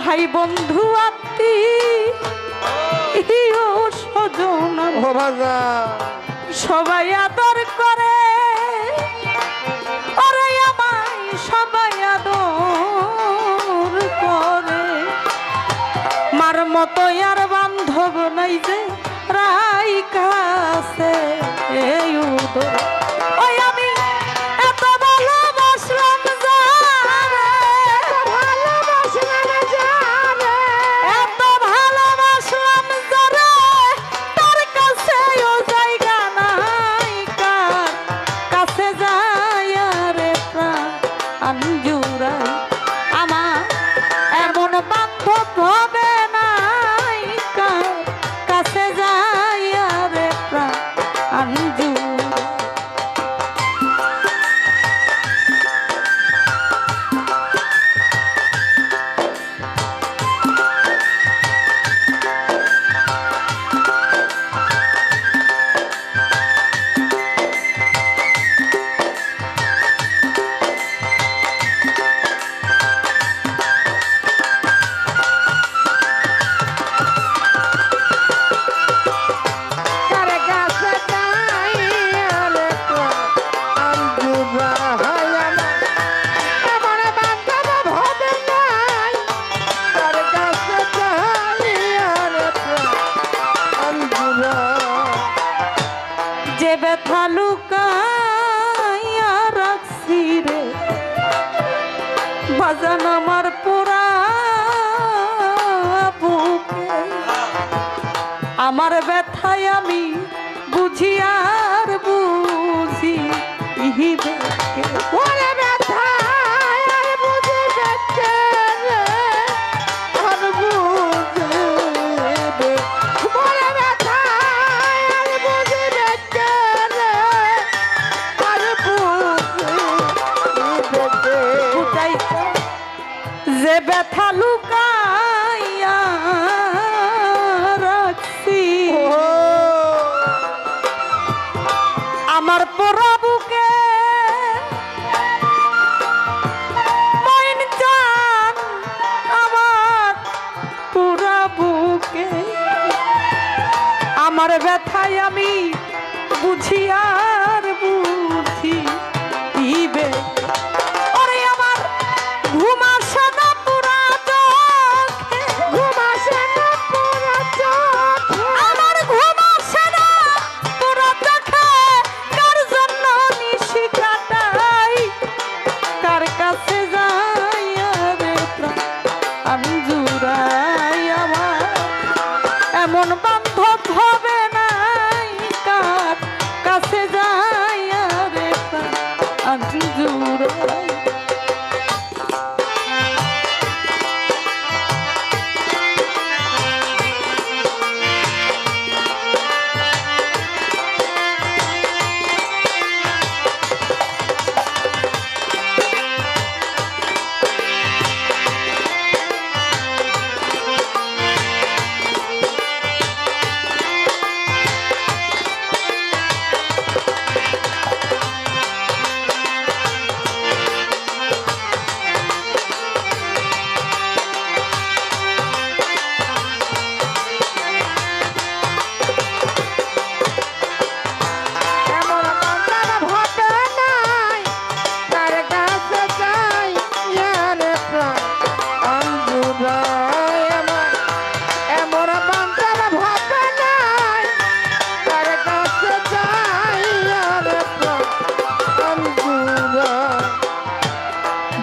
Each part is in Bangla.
ভাই বন্ধু আত্মীয় স্বজন সবাই আদর করে, ওরে আমায় সবাই আদর করে। মার মতো আর বান্ধব নাই যে রাই কাছে এই উদর। ওই আমি এত ভালোবাসলাম যারে, এত ভালোবাসলাম যারে, তার কাছে ও জায়গা নাই, কার কাছে যায় রে প্রাণ জুড়াই। আমার এমন বান্ধব হবে নাই, কার কাছে যায় রে প্রাণ জুড়াই। যে ব্যথা লুকাইয়া রাখছি রে বাজান আমার পোড়া বুকে, আমার ব্যথায় আমি বুঝি আর বুঝি ইহিবে ওরে ব্যথায় আর বুঝি বেঁচে রে আর বুঝবে ওরে ব্যথায় আর বুঝি বেঁচে রে আর বুঝবে যে ব্যথা লুকাইয়া রাখছি আমার পোড়া বুকে, মইন জান আমার পোড়া বুকে, আমার ব্যথায় আমি বুঝি আর বুঝি ইবে। ওরে আমার ঘুম আসে না পুরা চোখে, ঘুম আসে না পুরা চোখে, আমার ঘুম আসে না পুরা চোখে, কার জন্য নিশি কাটাই, কার কাছে যাই রে প্রাণ জুড়াই। আমার এমন বান্ধব হবে নাই, কার কাছে যাই রে প্রাণ জুড়াই।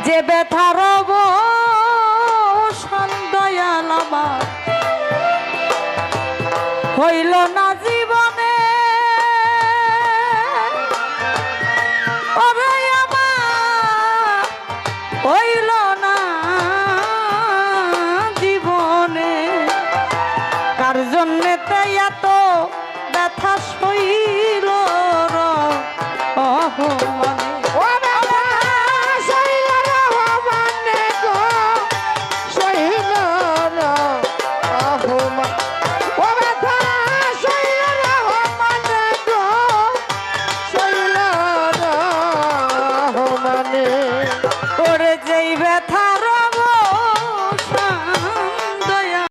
যে ব্যথার অবসান দয়াল আমার হইল না জীবন